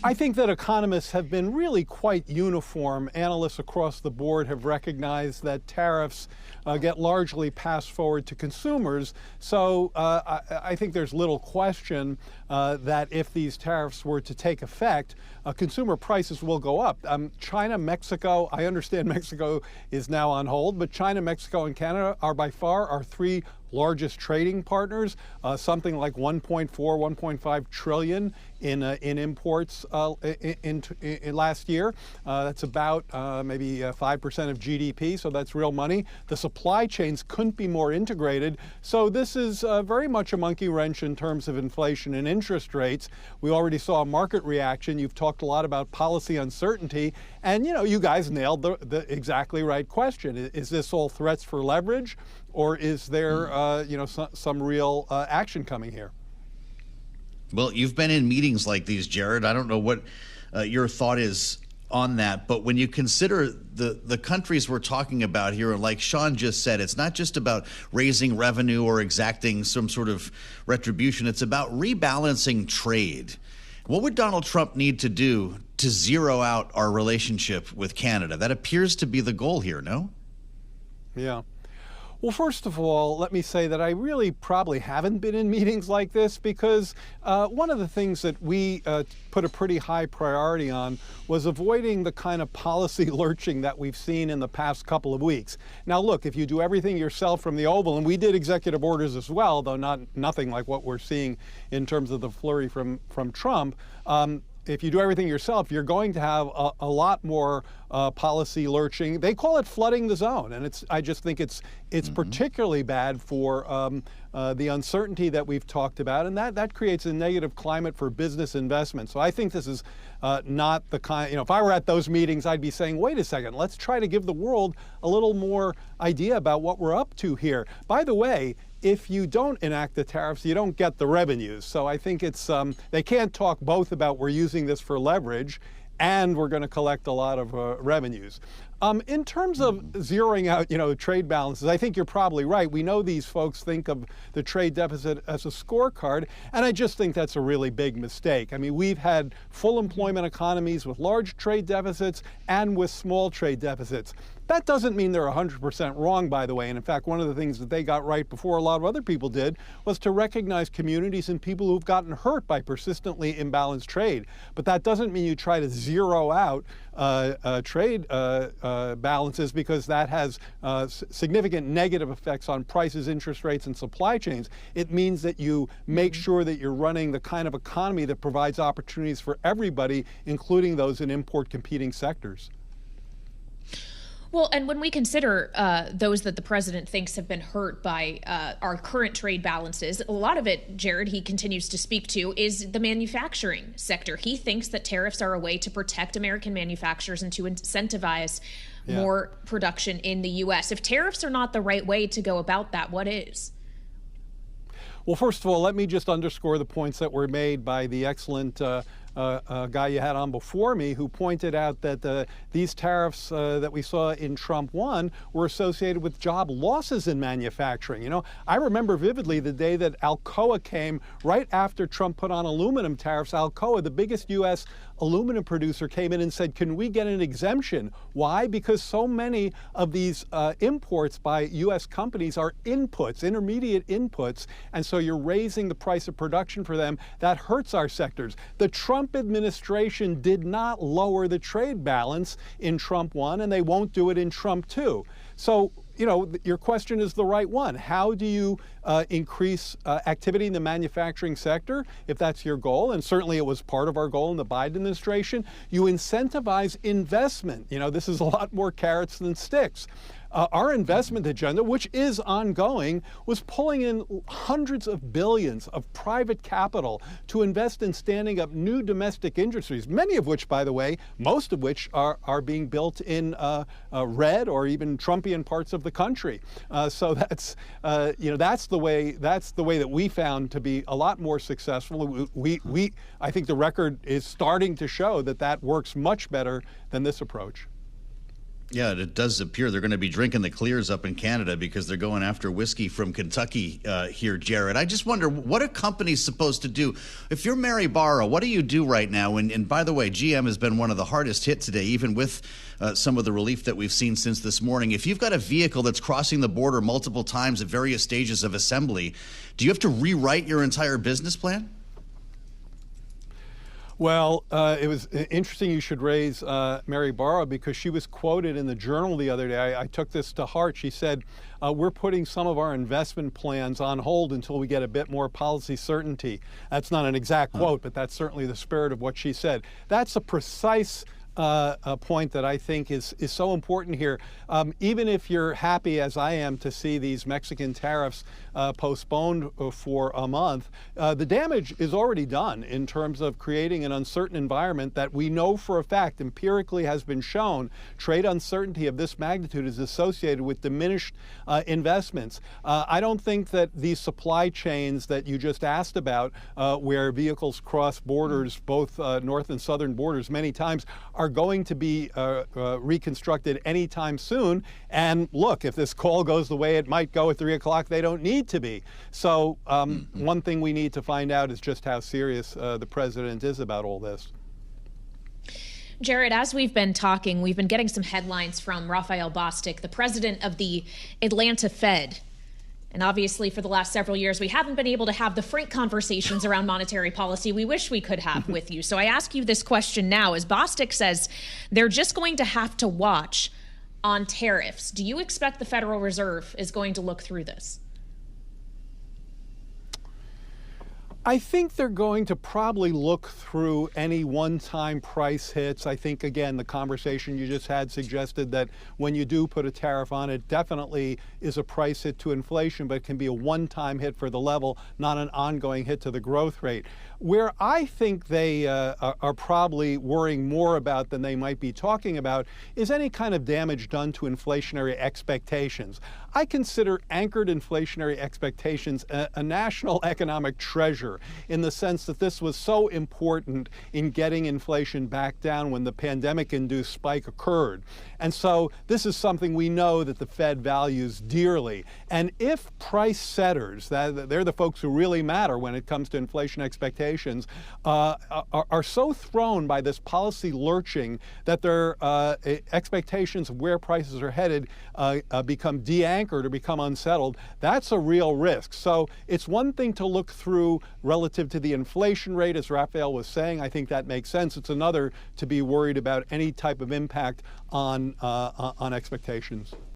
I think that economists have been really quite uniform. Analysts across the board have recognized that tariffs get largely passed forward to consumers. So I think there's little question that if these tariffs were to take effect, consumer prices will go up. China, Mexico, I understand Mexico is now on hold, but China, Mexico, and Canada are by far our three largest trading partners, something like 1.5 trillion in imports in last year. That's about maybe 5% of GDP, so that's real money. The supply chains couldn't be more integrated. So this is very much a monkey wrench in terms of inflation and interest rates. We already saw a market reaction. You've talked a lot about policy uncertainty, and you guys nailed the exactly right question. Is this all threats for leverage, or is there some real action coming here? Well, you've been in meetings like these, Jared. I don't know what your thought is on that, but when you consider the countries we're talking about here, and like Sean just said, it's not just about raising revenue or exacting some sort of retribution. It's about rebalancing trade. What would Donald Trump need to do to zero out our relationship with Canada? That appears to be the goal here, no? Yeah. Well, first of all, let me say that I really probably haven't been in meetings like this, because one of the things that we put a pretty high priority on was avoiding the kind of policy lurching that we've seen in the past couple of weeks. Now, look, if you do everything yourself from the Oval, and we did executive orders as well, though nothing like what we're seeing in terms of the flurry from Trump, if you do everything yourself, you're going to have a lot more policy lurching. They call it flooding the zone, and I just think it's particularly bad for the uncertainty that we've talked about, and that creates a negative climate for business investment. So I think this is not the kind. If I were at those meetings, I'd be saying, wait a second, let's try to give the world a little more idea about what we're up to here. By the way, if you don't enact the tariffs, you don't get the revenues. So I think it's they can't talk both about we're using this for leverage and we're going to collect a lot of revenues. In terms of zeroing out, trade balances, I think you're probably right. We know these folks think of the trade deficit as a scorecard, and I just think that's a really big mistake. I mean, we've had full employment economies with large trade deficits and with small trade deficits. That doesn't mean they're 100% wrong, by the way. And in fact, one of the things that they got right before a lot of other people did was to recognize communities and people who've gotten hurt by persistently imbalanced trade. But that doesn't mean you try to zero out trade balances, because that has significant negative effects on prices, interest rates, and supply chains. It means that you make sure that you're running the kind of economy that provides opportunities for everybody, including those in import competing sectors. Well, and when we consider those that the president thinks have been hurt by our current trade balances, a lot of it, Jared, he continues to speak to, is the manufacturing sector. He thinks that tariffs are a way to protect American manufacturers and to incentivize more production in the U.S. If tariffs are not the right way to go about that, what is? Well, first of all, let me just underscore the points that were made by the excellent guy you had on before me, who pointed out that these tariffs that we saw in Trump 1 were associated with job losses in manufacturing. I remember vividly the day that Alcoa came right after Trump put on aluminum tariffs. Alcoa, the biggest U.S. aluminum producer, came in and said, can we get an exemption? Why? Because so many of these imports by U.S. companies are inputs, intermediate inputs, and so you're raising the price of production for them. That hurts our sectors. The Trump administration did not lower the trade balance in Trump 1, and they won't do it in Trump 2. So, your question is the right one. How do you increase activity in the manufacturing sector, if that's your goal? And certainly it was part of our goal in the Biden administration. You incentivize investment. This is a lot more carrots than sticks. Our investment agenda, which is ongoing, was pulling in hundreds of billions of private capital to invest in standing up new domestic industries, many of which, by the way, most of which are being built in red or even Trumpian parts of the country. So that's the way that we found to be a lot more successful. I think the record is starting to show that works much better than this approach. Yeah, it does appear they're going to be drinking the clears up in Canada because they're going after whiskey from Kentucky here, Jared. I just wonder, what are companies supposed to do? If you're Mary Barra, what do you do right now? And by the way, GM has been one of the hardest hit today, even with some of the relief that we've seen since this morning. If you've got a vehicle that's crossing the border multiple times at various stages of assembly, do you have to rewrite your entire business plan? Well, it was interesting you should raise Mary Barra, because she was quoted in the Journal the other day. I took this to heart. She said, we're putting some of our investment plans on hold until we get a bit more policy certainty. That's not an exact quote, but that's certainly the spirit of what she said. That's a precise a point that I think is so important here. Even if you're happy, as I am, to see these Mexican tariffs postponed for a month, the damage is already done in terms of creating an uncertain environment that we know for a fact, empirically has been shown, trade uncertainty of this magnitude is associated with diminished investments. I don't think that these supply chains that you just asked about, where vehicles cross borders, both north and southern borders many times, are going to be reconstructed anytime soon. And look, if this call goes the way it might go at 3 o'clock, they don't need to be. So one thing we need to find out is just how serious the president is about all this. Jared, as we've been talking, we've been getting some headlines from Raphael Bostic, the president of the Atlanta Fed. And obviously, for the last several years, we haven't been able to have the frank conversations around monetary policy we wish we could have with you. So I ask you this question now. As Bostic says, they're just going to have to watch on tariffs. Do you expect the Federal Reserve is going to look through this? I think they're going to probably look through any one-time price hits. I think, again, the conversation you just had suggested that when you do put a tariff on it, definitely is a price hit to inflation, but it can be a one-time hit for the level, not an ongoing hit to the growth rate. Where I think they are probably worrying more about than they might be talking about is any kind of damage done to inflationary expectations. I consider anchored inflationary expectations a national economic treasure, in the sense that this was so important in getting inflation back down when the pandemic-induced spike occurred. And so this is something we know that the Fed values dearly. And if price setters, they're the folks who really matter when it comes to inflation expectations, are so thrown by this policy lurching that their expectations of where prices are headed become de-anchored or become unsettled, that's a real risk. So it's one thing to look through relative to the inflation rate, as Raphael was saying. I think that makes sense. It's another to be worried about any type of impact on expectations.